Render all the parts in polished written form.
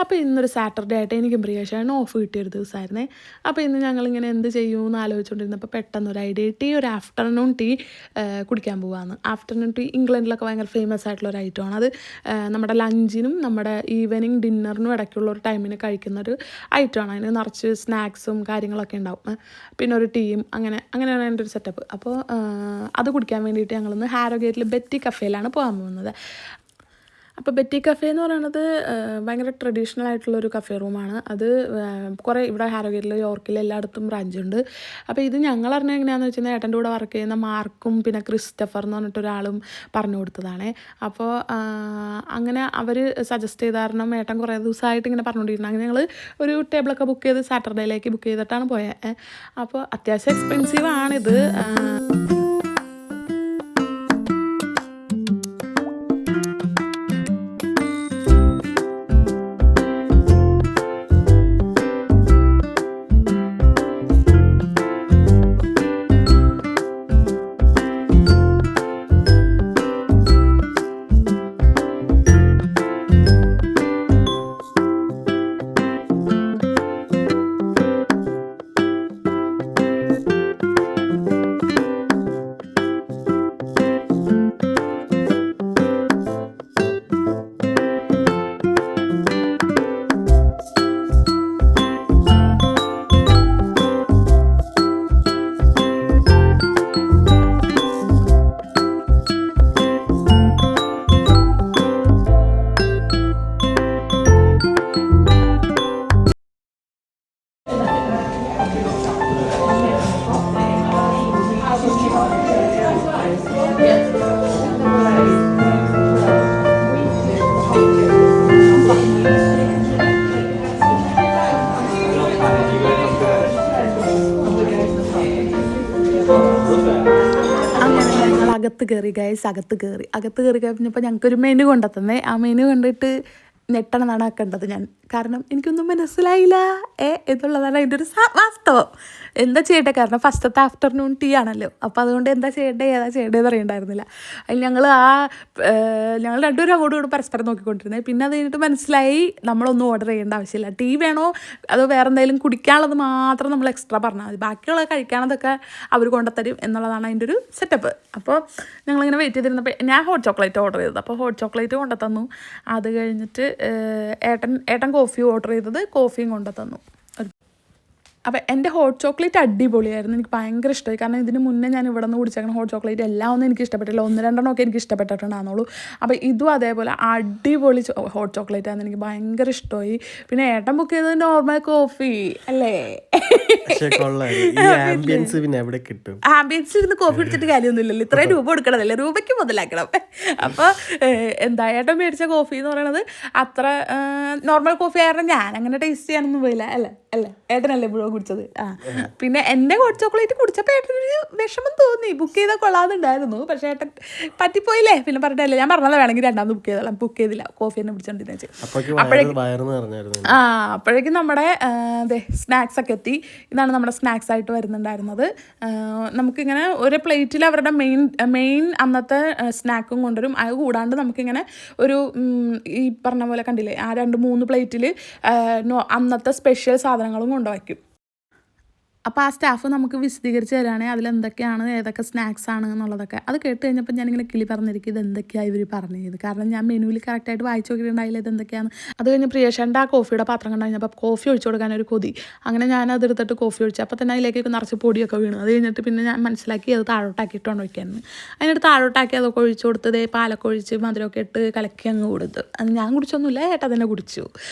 അപ്പോൾ ഇന്നൊരു സാറ്റർഡേ ആയിട്ട് എനിക്കും പ്രിയേഷനും ഓഫ് കിട്ടിയൊരു ദിവസമായിരുന്നേ. അപ്പോൾ ഇന്ന് ഞങ്ങളിങ്ങനെ എന്ത് ചെയ്യുമെന്ന് ആലോചിച്ചുകൊണ്ടിരുന്നപ്പോൾ പെട്ടെന്നൊരു ഐഡിയ കിട്ടി, ഒരു ആഫ്റ്റർനൂൺ ടീ കുടിക്കാൻ പോകാമെന്ന്. ആഫ്റ്റർനൂൺ ടീ ഇംഗ്ലണ്ടിലൊക്കെ ഭയങ്കര ഫേമസ് ആയിട്ടുള്ള ഒരു ഐറ്റമാണ്. അത് നമ്മുടെ ലഞ്ചിനും നമ്മുടെ ഈവനിങ് ഡിന്നറിനും ഇടയ്ക്കുള്ള ഒരു ടൈമിന് കഴിക്കുന്നൊരു ഐറ്റമാണ്. അതിന് നിറച്ച് സ്നാക്സും കാര്യങ്ങളൊക്കെ ഉണ്ടാവും, പിന്നെ ഒരു ടീയും, അങ്ങനെയാണ് എൻ്റെ ഒരു സെറ്റപ്പ്. അപ്പോൾ അത് കുടിക്കാൻ വേണ്ടിയിട്ട് ഞങ്ങളിന്ന് ഹാരോഗേറ്റിൽ ബെറ്റി കഫേയിലാണ് പോകാൻ പോകുന്നത്. അപ്പോൾ ബെറ്റി കഫേ എന്ന് പറയുന്നത് ഭയങ്കര ട്രഡീഷണൽ ആയിട്ടുള്ളൊരു കഫേ റൂമാണ്. അത് കുറേ ഇവിടെ ഹാരോഗേറ്റിൽ, യോർക്കിൽ എല്ലായിടത്തും ബ്രാഞ്ചുണ്ട്. അപ്പോൾ ഇത് ഞങ്ങൾ അറിഞ്ഞത് എങ്ങനെയാണെന്ന് വെച്ചാൽ ഏട്ടൻ്റെ കൂടെ വർക്ക് ചെയ്യുന്ന മാർക്കും പിന്നെ ക്രിസ്റ്റഫർ എന്ന് പറഞ്ഞിട്ടൊരാളും പറഞ്ഞു കൊടുത്തതാണ്. അപ്പോൾ അങ്ങനെ അവർ സജസ്റ്റ് ചെയ്ത കാരണം ഏട്ടൻ കുറേ ദിവസമായിട്ട് ഇങ്ങനെ പറഞ്ഞുകൊണ്ടിരുന്നത്. അങ്ങനെ ഞങ്ങൾ ഒരു ടേബിളൊക്കെ ബുക്ക് ചെയ്ത് സാറ്റർഡേയിലേക്ക് ബുക്ക് ചെയ്തിട്ടാണ് പോയത്. അപ്പോൾ അത്യാവശ്യം എക്സ്പെൻസീവ് ആണിത്. അകത്ത് കയറി ഗൈസ്, അകത്ത് കയറി കഴിഞ്ഞപ്പോൾ ഞങ്ങൾക്കൊരു മെനു കൊണ്ടെത്തന്നേ. ആ മെനു കണ്ടിട്ട് ഞെട്ടണമെന്നാണ് കണ്ടത് ഞാൻ. കാരണം എനിക്കൊന്നും മനസ്സിലായില്ല എന്നുള്ളതാണ് അതിൻ്റെ ഒരു വാസ്തവം. എന്താ ചെയ്യട്ടെ, കാരണം ഫസ്റ്റത്തെ ആഫ്റ്റർനൂൺ ടീ ആണല്ലോ. അപ്പോൾ അതുകൊണ്ട് എന്താ ചെയ്യേണ്ടത് ഏതാ ചെയ്യേണ്ടതെന്ന് അറിയണ്ടായിരുന്നില്ല. അതിൽ ഞങ്ങൾ രണ്ടുപേരും അങ്ങോട്ടും ഇങ്ങോട്ടും പരസ്പരം നോക്കിക്കൊണ്ടിരുന്നത്. പിന്നെ അത് കഴിഞ്ഞിട്ട് മനസ്സിലായി നമ്മളൊന്നും ഓർഡർ ചെയ്യേണ്ട ആവശ്യമില്ല. ടീ വേണോ അതോ വേറെ എന്തെങ്കിലും കുടിക്കാനുള്ളത് മാത്രം നമ്മൾ എക്സ്ട്രാ പറഞ്ഞാൽ മതി, ബാക്കിയുള്ള കഴിക്കാനതൊക്കെ അവർ കൊണ്ടുത്തരും എന്നുള്ളതാണ് അതിൻ്റെ ഒരു സെറ്റപ്പ്. അപ്പോൾ ഞങ്ങളിങ്ങനെ വെയിറ്റ് ചെയ്തിരുന്നപ്പോൾ ഞാൻ ഹോട്ട് ചോക്ലേറ്റ് ഓർഡർ ചെയ്തത്. അപ്പോൾ ഹോട്ട് ചോക്ലേറ്റ് കൊണ്ടുത്തന്നു. അത് കഴിഞ്ഞിട്ട് ഏട്ടൻ കോഫി ഓർഡർ ചെയ്തത്, കോഫിയും കൊണ്ടുത്തന്നു. അപ്പോൾ എൻ്റെ ഹോട്ട് ചോക്ലേറ്റ് അടിപൊളിയായിരുന്നു, എനിക്ക് ഭയങ്കര ഇഷ്ടമായി. കാരണം ഇതിന് മുന്നേ ഞാൻ ഇവിടെ നിന്ന് കുടിച്ചേക്കണം ഹോട്ട് ചോക്ലേറ്റ് എല്ലാം ഒന്നും എനിക്ക് ഇഷ്ടപ്പെട്ടില്ല, 1-2 എനിക്ക് ഇഷ്ടപ്പെട്ടിട്ടുണ്ടാകുന്നുള്ളൂ. അപ്പോൾ ഇതും അതേപോലെ അടിപൊളി ഹോട്ട് ചോക്ലേറ്റ് ആയിരുന്നു, എനിക്ക് ഭയങ്കര ഇഷ്ടമായി. പിന്നെ ഏട്ടൻ ബുക്ക് ചെയ്തത് നോർമൽ കോഫി അല്ലേ. ആംബിയൻസിൽ ഇരുന്ന് കോഫി കുടിച്ചിട്ട് കാര്യമൊന്നുമില്ലല്ലോ, ഇത്രയും രൂപ കൊടുക്കണതല്ലേ, രൂപയ്ക്ക് മുതലാക്കണം. അപ്പോൾ ഏട്ടൻ മേടിച്ച കോഫി എന്ന് പറയണത് അത്ര നോർമൽ കോഫി ആയിരുന്നു. ഞാൻ അങ്ങനെ ടേസ്റ്റ് ചെയ്യാനൊന്നും പോയില്ല അല്ലേ ഏട്ടനല്ലേ ഇപ്പോഴും കുടിച്ചത്. പിന്നെ എൻ്റെ ഹോട്ട് ചോക്ലേറ്റ് കുടിച്ചപ്പോൾ ഏട്ടനൊരു വിഷമം തോന്നി. ബുക്ക് ചെയ്താൽ കൊള്ളാതുണ്ടായിരുന്നു, പക്ഷേ ഏട്ടൻ പറ്റിപ്പോയില്ലേ. പിന്നെ പറഞ്ഞിട്ടല്ലേ, ഞാൻ പറഞ്ഞല്ലോ വേണമെങ്കിൽ രണ്ടാമത് ബുക്ക് ചെയ്തോളാം, ബുക്ക് ചെയ്തില്ല, കോഫി തന്നെ പിടിച്ചോണ്ടിരുന്നു. അപ്പോഴേക്കും നമ്മുടെ സ്നാക്സ് ഒക്കെ എത്തി. ഇതാണ് നമ്മുടെ സ്നാക്സ് ആയിട്ട് വരുന്നുണ്ടായിരുന്നത്. നമുക്കിങ്ങനെ ഒരു പ്ലേറ്റിൽ അവരുടെ മെയിൻ അന്നത്തെ സ്നാക്കും കൊണ്ടുവരും. അത് കൂടാണ്ട് നമുക്കിങ്ങനെ ഒരു ഈ പറഞ്ഞ പോലെ കണ്ടില്ലേ, ആ 2-3 പ്ലേറ്റിൽ അന്നത്തെ സ്പെഷ്യൽ സാധനങ്ങളും കൊണ്ടുവയ്ക്കും. അപ്പോൾ ആ സ്റ്റാഫ് നമുക്ക് വിശദീകരിച്ച് തരാണെങ്കിൽ അതിലെന്തൊക്കെയാണ് ഏതൊക്കെ സ്നാക്സ് ആണ് എന്നുള്ളതൊക്കെ. അത് കേട്ട് കഴിഞ്ഞപ്പോൾ ഞാനിങ്ങനെ കിളി പറഞ്ഞിരിക്കും, ഇത് എന്തൊക്കെയാണ് ഇവർ പറഞ്ഞത്. കാരണം ഞാൻ മെനുവിൽ കറക്റ്റായിട്ട് വായിച്ചു നോക്കിയിട്ടുണ്ടായില്ല ഇതെന്തൊക്കെയാണ്. അത് കഴിഞ്ഞ് പ്രിയേഷൻ്റെ ആ കോഫിയുടെ പാത്രം കണ്ടുകഴിഞ്ഞപ്പോൾ കോഫി ഒഴിച്ചു കൊടുക്കാനൊരു കൊതി. അങ്ങനെ ഞാൻ അതെടുത്തിട്ട് കോഫി ഒഴിച്ചു. അപ്പോൾ തന്നെ അതിലേക്ക് നിറച്ച് പൊടിയൊക്കെ വീണു. അത് കഴിഞ്ഞിട്ട് പിന്നെ ഞാൻ മനസ്സിലാക്കി അത് താഴോട്ടാക്കിയിട്ടാണ് ഒഴിക്കാമെന്ന്. അതിനടുത്ത് താഴോട്ടാക്കി അതൊക്കെ ഒഴിച്ചു കൊടുത്തത്, പാലൊക്കെ ഒഴിച്ച് മധുരമൊക്കെ ഇട്ട് കലക്കി അങ്ങ് കൊടുത്തു. അത് ഞാൻ കുടിച്ചൊന്നുമില്ല, ഏട്ടൻ തന്നെ കുടിച്ചു.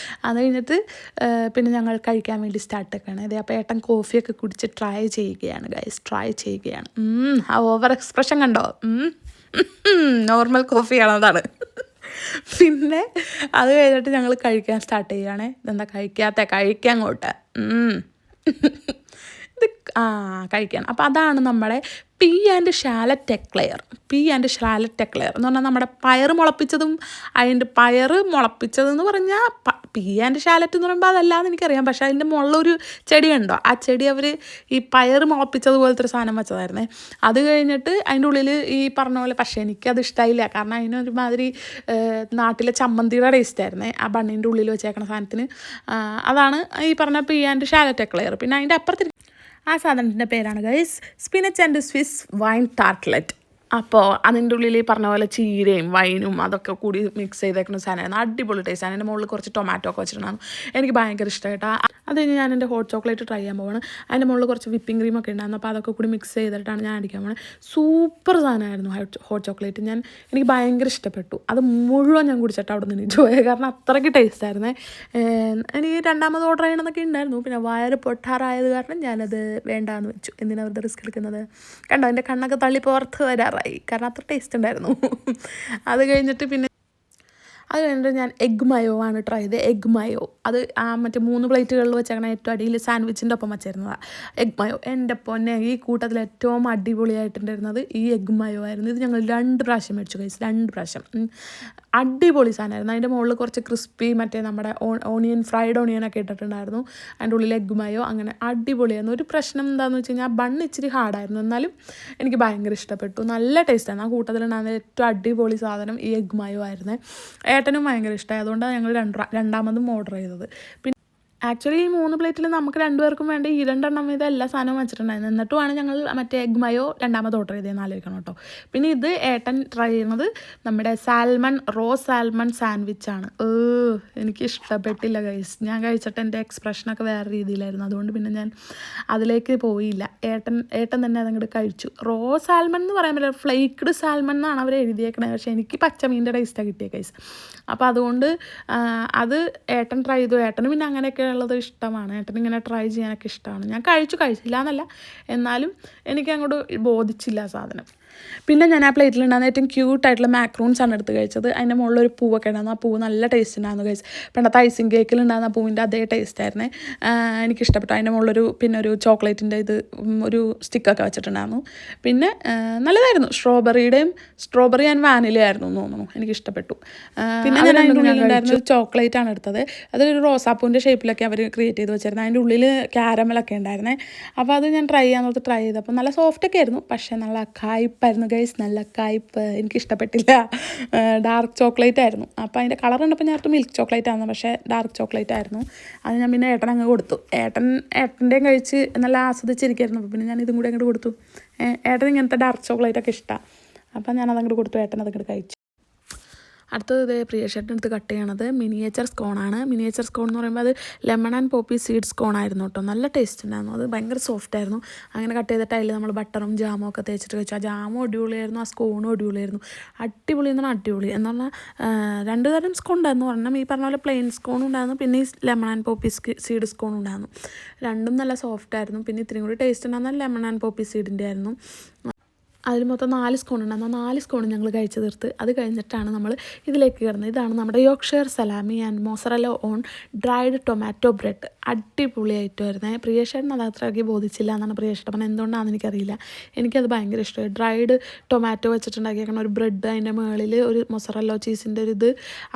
അത് കഴിഞ്ഞിട്ട് പിന്നെ ഞങ്ങൾ കഴിക്കാൻ വേണ്ടി സ്റ്റാർട്ടൊക്കെയാണ്. അതെ, അപ്പോൾ ഏട്ടൻ കോഫിയൊക്കെ കുടിച്ച് ട്രൈ ചെയ്യുകയാണ് ഗൈസ്, ട്രൈ ചെയ്യുകയാണ്. ആ ഓവർ എക്സ്പ്രഷൻ കണ്ടോ, നോർമൽ കോഫിയാണോ അതാണ്. പിന്നെ അത് കഴിഞ്ഞിട്ട് ഞങ്ങൾ കഴിക്കാൻ സ്റ്റാർട്ട് ചെയ്യുകയാണ്. ഇതെന്താ കഴിക്കാൻ അങ്ങോട്ട് ഇത് കഴിക്കാൻ. അപ്പോൾ അതാണ് നമ്മുടെ പീ ആൻഡ് ഷാലറ്റ് എക്ലെയർ എന്ന് പറഞ്ഞാൽ നമ്മുടെ പയറ് മുളപ്പിച്ചതെന്ന് പറഞ്ഞാൽ പീ ആൻഡ് ഷാലറ്റ് എന്ന് പറയുമ്പോൾ അതല്ലാന്ന് എനിക്കറിയാം. പക്ഷേ അതിൻ്റെ മുകളിലൊരു ചെടി ഉണ്ടോ, ആ ചെടി അവർ ഈ പയർ മുളപ്പിച്ചതുപോലത്തെ ഒരു സാധനം വെച്ചതായിരുന്നേ. അത് കഴിഞ്ഞിട്ട് അതിൻ്റെ ഉള്ളിൽ ഈ പറഞ്ഞ പോലെ, പക്ഷേ എനിക്കത് ഇഷ്ടമായില്ല. കാരണം അതിനൊരുമാതിരി നാട്ടിലെ ചമ്മന്തിയുടെ ടേസ്റ്റ് ആയിരുന്നേ ആ ബണ്ണിൻ്റെ ഉള്ളിൽ വെച്ചേക്കണ സാധനത്തിന്. അതാണ് ഈ പറഞ്ഞ പീ ആൻഡ് ഷാലറ്റ് എക്ലെയർ. പിന്നെ അതിൻ്റെ അപ്പുറത്ത് ആ സാധനത്തിൻ്റെ പേരാണ് guys spinach and Swiss wine tartlet. അപ്പോൾ അതിൻ്റെ ഉള്ളിൽ പറഞ്ഞ പോലെ ചീരയും വൈനും അതൊക്കെ കൂടി മിക്സ് ചെയ്തേക്കുന്ന സാധനമായിരുന്നു. അടിപൊളി ടേസ്റ്റ്. അതിൻ്റെ മുകളിൽ കുറച്ച് ടൊമാറ്റോ ഒക്കെ വെച്ചിട്ടുണ്ടായിരുന്നു. എനിക്ക് ഭയങ്കര ഇഷ്ടമായിട്ടാ. അത് കഴിഞ്ഞ് ഞാൻ എൻ്റെ ഹോട്ട് ചോക്ലേറ്റ് ട്രൈ ചെയ്യാൻ പോവാണ്. അതിൻ്റെ മുകളിൽ കുറച്ച് വിപ്പിംഗ് ക്രീം ഒക്കെ ഉണ്ടായിരുന്നു. അപ്പോൾ അതൊക്കെ കൂടി മിക്സ് ചെയ്തിട്ടാണ് ഞാൻ അടിക്കാൻ പോകുന്നത്. സൂപ്പർ സാധനമായിരുന്നു ഹോട്ട് ചോക്ലേറ്റ്. എനിക്ക് ഭയങ്കര ഇഷ്ടപ്പെട്ടു. അത് മുഴുവൻ ഞാൻ കുടിച്ചിട്ട് അവിടെ നിന്ന് എൻജോയ്, കാരണം അത്രയ്ക്ക് ടേസ്റ്റ് ആയിരുന്നേ. എനിക്ക് രണ്ടാമത് ഓർഡർ ചെയ്യണമെന്നൊക്കെ ഉണ്ടായിരുന്നു. പിന്നെ വയറ് പൊട്ടാറായത് കാരണം ഞാനത് വേണ്ടാന്ന് വെച്ചു. എന്തിനാ വെറുതെ റിസ്ക് എടുക്കുന്നത്. കണ്ടോ എൻ്റെ കണ്ണൊക്കെ തള്ളി പുറത്ത് വരാറായി, കാരണം അത്ര ടേസ്റ്റ് ഉണ്ടായിരുന്നു. അത് കഴിഞ്ഞിട്ട് ഞാൻ എഗ് മയോ ആണ് ട്രൈ ചെയ്തത്. എഗ് മയോ അത് മറ്റേ 3 പ്ലേറ്റുകളിൽ വെച്ചേക്കണ ഏറ്റവും അടിയിൽ സാൻഡ്വിച്ചിൻ്റെ ഒപ്പം വെച്ചിരുന്നതാണ് എഗ് മയോ. എൻ്റെ പൊന്നെ, ഈ കൂട്ടത്തിൽ ഏറ്റവും അടിപൊളിയായിട്ടുണ്ടായിരുന്നത് ഈ എഗ് മയോ ആയിരുന്നു. ഇത് ഞങ്ങൾ 2 പ്രാവശ്യം മേടിച്ചു കഴിച്ചു, 2 പ്രാവശ്യം. അടിപൊളി സാധനമായിരുന്നു. അതിൻ്റെ മുകളിൽ കുറച്ച് ക്രിസ്പി മറ്റേ നമ്മുടെ ഫ്രൈഡ് ഓണിയനൊക്കെ ഇട്ടിട്ടുണ്ടായിരുന്നു. അതിൻ്റെ ഉള്ളിൽ എഗ് മയോ. അങ്ങനെ അടിപൊളിയായിരുന്നു. ഒരു പ്രശ്നം എന്താണെന്ന് വെച്ച് കഴിഞ്ഞാൽ ബണ്ണ് ഇച്ചിരി ഹാർഡായിരുന്നു, എന്നാലും എനിക്ക് ഭയങ്കര ഇഷ്ടപ്പെട്ടു. നല്ല ടേസ്റ്റായിരുന്നു. ആ കൂട്ടത്തിലുണ്ടായിരുന്ന ഏറ്റവും അടിപൊളി സാധനം ഈ എഗ് മയോ ആയിരുന്നേ. ഏട്ടനും ഭയങ്കര ഇഷ്ടമായി. അതുകൊണ്ടാണ് ഞങ്ങൾ രണ്ടാമതും ഓർഡർ ചെയ്തത്. ആക്ച്വലി ഈ 3 പ്ലേറ്റിൽ നമുക്ക് 2 പേർക്കും വേണ്ടി ഈ 2 എണ്ണം വീതം എല്ലാ സാധനവും വെച്ചിട്ടുണ്ടായിരുന്നു. എന്നിട്ടുമാണ് ഞങ്ങൾ മറ്റേ എഗ് മയോ രണ്ടാമത് ഓർഡർ ചെയ്തതെന്ന് ആലോചിക്കണം കേട്ടോ. പിന്നെ ഇത് ഏട്ടൻ ട്രൈ ചെയ്യുന്നത് നമ്മുടെ റോ സാൽമൺ സാൻഡ്വിച്ചാണ്. എനിക്ക് ഇഷ്ടപ്പെട്ടില്ല ഗൈസ്. ഞാൻ കഴിച്ചിട്ട് എൻ്റെ എക്സ്പ്രഷനൊക്കെ വേറെ രീതിയിലായിരുന്നു. അതുകൊണ്ട് പിന്നെ ഞാൻ അതിലേക്ക് പോയില്ല. ഏട്ടൻ തന്നെ അതങ്ങോട്ട് കഴിച്ചു. റോ സാൽമൺ എന്ന് പറയാൻ പറ്റില്ല, ഫ്ലേക്ക്ഡ് സാൽമൺ എന്നാണ് അവർ എഴുതിയേക്കണത്. പക്ഷേ എനിക്ക് പച്ചമീൻ്റെ ടേസ്റ്റാണ് കിട്ടിയത് ഗൈസ്. അപ്പോൾ അതുകൊണ്ട് അത് ഏട്ടൻ ട്രൈ ചെയ്തു. ഏട്ടന് പിന്നെ അങ്ങനെയൊക്കെ ഉള്ളത് ഇഷ്ടമാണ്. ഏട്ടൻ ഇങ്ങനെ ട്രൈ ചെയ്യാനൊക്കെ ഇഷ്ടമാണ്. ഞാൻ കഴിച്ചില്ല എന്നല്ല, എന്നാലും എനിക്ക് അങ്ങോട്ട് ബോധിച്ചില്ല ആ സാധനം. പിന്നെ ഞാൻ ആ പ്ലേറ്റിലുണ്ടാകുന്ന ഏറ്റവും ക്യൂട്ടായിട്ടുള്ള മാക്രൂൺസാണ് എടുത്ത് കഴിച്ചത്. അതിൻ്റെ മുകളിലൊരു പൂവൊക്കെ ഉണ്ടായിരുന്നു. ആ പൂവ് നല്ല ടേസ്റ്റ് ഉണ്ടായിരുന്നു കഴിച്ച്. പണ്ടത്തെ ഐസിങ് കേക്കിലുണ്ടാകുന്ന ആ പൂവിൻ്റെ അതേ ടേസ്റ്റ് ആയിരുന്നേ. എനിക്കിഷ്ടപ്പെട്ടു. അതിൻ്റെ മുകളിലൊരു പിന്നെ ഒരു ചോക്ലേറ്റിൻ്റെ ഒരു സ്റ്റിക്കൊക്കെ വെച്ചിട്ടുണ്ടായിരുന്നു. പിന്നെ നല്ലതായിരുന്നു. സ്ട്രോബെറി ആൻഡ് വാനില ആയിരുന്നു എന്ന് തോന്നുന്നു. എനിക്കിഷ്ടപ്പെട്ടു. പിന്നെ ഞാൻ അതിൻ്റെ ഉള്ളിലുണ്ടായിരുന്ന ഒരു ചോക്ലേറ്റാണ് എടുത്തത്. അതൊരു റോസാപ്പൂവിൻ്റെ ഷേപ്പിലൊക്കെ അവർ ക്രിയേറ്റ് ചെയ്ത് വെച്ചിരുന്നത്. അതിൻ്റെ ഉള്ളിൽ ക്യാരമലൊക്കെ ഉണ്ടായിരുന്നേ. അപ്പോൾ അത് ഞാൻ ട്രൈ ചെയ്തപ്പോൾ നല്ല സോഫ്റ്റൊക്കെ ആയിരുന്നു. പക്ഷേ നല്ല കായ്പായിരുന്നു ഗൈസ്, നല്ല കായ്പ്. എനിക്കിഷ്ടപ്പെട്ടില്ല. ഡാർക്ക് ചോക്ലേറ്റ് ആയിരുന്നു. അപ്പോൾ അതിൻ്റെ കളർ കണ്ടപ്പോൾ ഞാൻ മിൽക്ക് ചോക്ലേറ്റ് ആയിരുന്നു, പക്ഷേ ഡാർക്ക് ചോക്ലേറ്റ് ആയിരുന്നു. അത് ഞാൻ പിന്നെ ഏട്ടനങ്ങ് കൊടുത്തു. ഏട്ടൻ്റെയും കഴിച്ച് നല്ല ആസ്വദിച്ചിരിക്കുമായിരുന്നു. അപ്പോൾ പിന്നെ ഞാൻ ഇതും കൂടി അങ്ങോട്ട് കൊടുത്തു. ഏട്ടൻ ഇങ്ങനത്തെ ഡാർക്ക് ചോക്ലേറ്റൊക്കെ ഇഷ്ടമാണ്. അപ്പം ഞാനതങ്ങോട്ട് കൊടുത്തു. ഏട്ടൻ അതങ്ങോട്ട് കഴിച്ചു. അടുത്തത് ഇതേ പ്രിയശേട്ടനടുത്ത് കട്ട് ചെയ്യണത് മിനിയേച്ചർ സ്കോണാണ്. മിനിയേച്ചർ സ്കോൺ എന്ന് പറയുമ്പോൾ അത് lemon and poppy seed scone ആയിരുന്നു കേട്ടോ. നല്ല ടേസ്റ്റ് ഉണ്ടായിരുന്നു. അത് ഭയങ്കര സോഫ്റ്റ് ആയിരുന്നു. അങ്ങനെ കട്ട് ചെയ്തിട്ട് അതിൽ നമ്മൾ ബട്ടറും ജാമും ഒക്കെ തേച്ചിട്ട് കഴിച്ചു. ആ ജാമും അടിപൊളിയായിരുന്നു, ആ സ്കോണും അടിപൊളിയായിരുന്നു. അടിപൊളി എന്ന് പറഞ്ഞാൽ അടിപൊളി എന്ന് പറഞ്ഞാൽ 2 തരം സ്കോൺ ഉണ്ടായിരുന്നു. ഒരെണ്ണം ഈ പറഞ്ഞ പോലെ പ്ലെയിൻ സ്കോണും ഉണ്ടായിരുന്നു, പിന്നെ ഈ ലെമൺ ആൻഡ് പോപ്പി സീഡ് സ്കോണും ഉണ്ടായിരുന്നു. രണ്ടും നല്ല സോഫ്റ്റ് ആയിരുന്നു. പിന്നെ ഇത്രയും കൂടി ടേസ്റ്റ് ഉണ്ടായിരുന്ന ലെമൺ ആൻഡ് പോപ്പി സീഡിൻ്റെ ആയിരുന്നു. അതിൽ മൊത്തം 4 സ്പൂൺ ഉണ്ടായിരുന്നു. 4 സ്പൂൺ ഞങ്ങൾ കഴിച്ച് തീർത്ത്. അത് കഴിഞ്ഞിട്ടാണ് നമ്മൾ ഇതിലേക്ക് കയറുന്നത്. ഇതാണ് നമ്മുടെ Yorkshire salami and mozzarella on dried tomato bread. അടിപൊളിയായിട്ടുമായിരുന്നേ. പ്രിയശേട്ടൻ അത് അത്രയ്ക്ക് ബോധിച്ചില്ല എന്നാണ് പ്രിയശേട്ടൻ പറഞ്ഞത്. എന്തുകൊണ്ടാണെന്ന് എനിക്കറിയില്ല. എനിക്കത് ഭയങ്കര ഇഷ്ടമായി. ഡ്രൈഡ് ടൊമാറ്റോ വെച്ചിട്ടുണ്ടാക്കിയേക്കണ ഒരു ബ്രെഡ്, അതിൻ്റെ മുകളിൽ ഒരു മൊസറല്ലോ ചീസിൻ്റെ ഒരു ഇത്,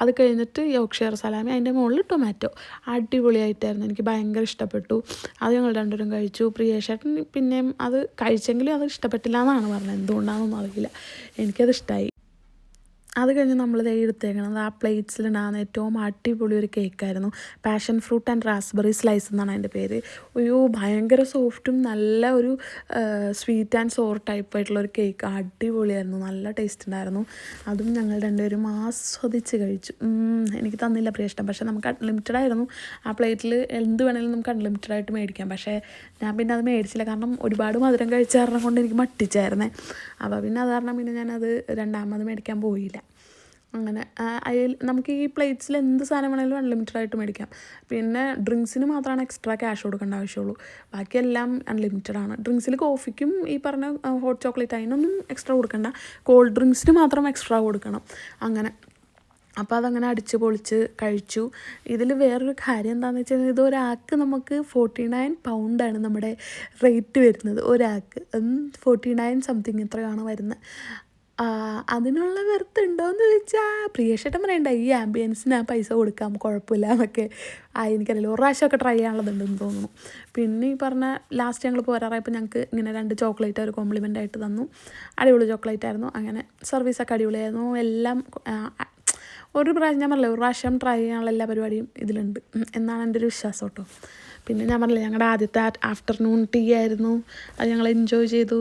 അത് കഴിഞ്ഞിട്ട് യോർക്ക്ഷയർ സലാമി, അതിൻ്റെ മുകളിൽ ടൊമാറ്റോ. അടിപൊളിയായിട്ടായിരുന്നു. എനിക്ക് ഭയങ്കര ഇഷ്ടപ്പെട്ടു. അത് ഞങ്ങൾ 2 പേരും കഴിച്ചു. പ്രിയശേട്ടൻ പിന്നെയും അത് കഴിച്ചെങ്കിലും അത് ഇഷ്ടപ്പെട്ടില്ല എന്നാണ് പറഞ്ഞത്. എന്തുകൊണ്ടാണെന്നൊന്നും അറിയില്ല. എനിക്കത് ഇഷ്ടമായി. അത് കഴിഞ്ഞ് നമ്മൾ എടുത്തേക്കണത് ആ പ്ലേറ്റ്സിലുണ്ടാകുന്ന ഏറ്റവും അടിപൊളി ഒരു കേക്കായിരുന്നു. Passion fruit and raspberry slice എന്നാണ് അതിൻ്റെ പേര്. ഭയങ്കര സോഫ്റ്റും നല്ല ഒരു സ്വീറ്റ് ആൻഡ് സോർ ടൈപ്പായിട്ടുള്ളൊരു കേക്ക്. അടിപൊളിയായിരുന്നു. നല്ല ടേസ്റ്റ് ഉണ്ടായിരുന്നു. അതും ഞങ്ങൾ 2 പേരും ആസ്വദിച്ച് കഴിച്ചു. എനിക്ക് തന്നില്ല പ്രിയഷ്ടം, പക്ഷേ നമുക്ക് അൺലിമിറ്റഡ് ആയിരുന്നു. ആ പ്ലേറ്റിൽ എന്ത് വേണമെങ്കിലും നമുക്ക് അൺലിമിറ്റഡ് ആയിട്ട് മേടിക്കാം. പക്ഷേ ഞാൻ പിന്നെ അത് മേടിച്ചില്ല, കാരണം ഒരുപാട് മധുരം കഴിച്ച കാരണം കൊണ്ട് എനിക്ക് മട്ടിച്ചായിരുന്നേ. അപ്പോൾ പിന്നെ അത് കാരണം പിന്നെ ഞാനത് രണ്ടാമത് മേടിക്കാൻ പോയില്ല. അങ്ങനെ നമുക്ക് ഈ പ്ലേറ്റ്സിൽ എന്ത് സാധനം വേണമെങ്കിലും അൺലിമിറ്റഡ് ആയിട്ട് മേടിക്കാം. പിന്നെ ഡ്രിങ്ക്സിന് മാത്രമാണ് എക്സ്ട്രാ ക്യാഷ് കൊടുക്കേണ്ട ആവശ്യമുള്ളൂ. ബാക്കിയെല്ലാം അൺലിമിറ്റഡ് ആണ്. ഡ്രിങ്ക്സിൽ കോഫിക്കും ഈ പറഞ്ഞ ഹോട്ട് ചോക്ലേറ്റ് അതിനൊന്നും എക്സ്ട്രാ കൊടുക്കണ്ട. കോൾഡ് ഡ്രിങ്ക്സിന് മാത്രം എക്സ്ട്രാ കൊടുക്കണം. അങ്ങനെ അപ്പോൾ അതങ്ങനെ അടിച്ച് പൊളിച്ച് കഴിച്ചു. ഇതിൽ വേറൊരു കാര്യം എന്താണെന്ന് വെച്ച് കഴിഞ്ഞാൽ, ഇത് ഒരാൾക്ക് നമുക്ക് 49 പൗണ്ടാണ് നമ്മുടെ റേറ്റ് വരുന്നത്. ഒരാൾക്ക് 49 സംതിങ് ഇത്രയാണ് വരുന്നത്. അതിനുള്ള വെറുത്തുണ്ടോയെന്ന് ചോദിച്ചാൽ പ്രിയേഷേട്ടൻ പറയണ്ട ഈ ആംബിയൻസിന് പൈസ കൊടുക്കാം കുഴപ്പമില്ല എന്നൊക്കെ എനിക്കറിയില്ല. ഒരു പ്രാവശ്യമൊക്കെ ട്രൈ ചെയ്യാനുള്ളതുണ്ടെന്ന് തോന്നുന്നു. പിന്നെ ഈ പറഞ്ഞ ലാസ്റ്റ് ഞങ്ങൾ പോരാറായപ്പോൾ ഞങ്ങൾക്ക് ഇങ്ങനെ 2 ചോക്ലേറ്റ് ഒരു കോംപ്ലിമെൻ്റ് ആയിട്ട് തന്നു. അടിപൊളി ചോക്ലേറ്റ് ആയിരുന്നു. അങ്ങനെ സർവീസൊക്കെ അടിപൊളിയായിരുന്നു. എല്ലാം ഒരു പ്രാവശ്യം ഞാൻ പറഞ്ഞില്ല, ഒരു പ്രാവശ്യം ട്രൈ ചെയ്യാനുള്ള എല്ലാ പരിപാടിയും ഇതിലുണ്ട് എന്നാണ് എൻ്റെ ഒരു വിശ്വാസം കേട്ടോ. പിന്നെ ഞാൻ പറഞ്ഞില്ല, ഞങ്ങളുടെ ആദ്യത്തെ ആഫ്റ്റർനൂൺ ടീ ആയിരുന്നു. അത് ഞങ്ങൾ എൻജോയ് ചെയ്തു.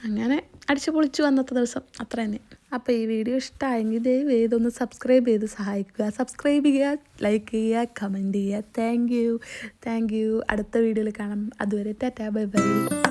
അങ്ങനെ അടിച്ചു പൊളിച്ചു അന്നത്തെ ദിവസം. അത്ര തന്നെ. അപ്പോൾ ഈ വീഡിയോ ഇഷ്ടമായെങ്കിൽ ദയവ് ഇതൊന്ന് സബ്സ്ക്രൈബ് ചെയ്ത് സഹായിക്കുക. സബ്സ്ക്രൈബ് ചെയ്യുക, ലൈക്ക് ചെയ്യുക, കമൻറ്റ് ചെയ്യുക. Thank you. അടുത്ത വീഡിയോയിൽ കാണാം. അതുവരെ ടാറ്റാ, ബൈ ബൈ.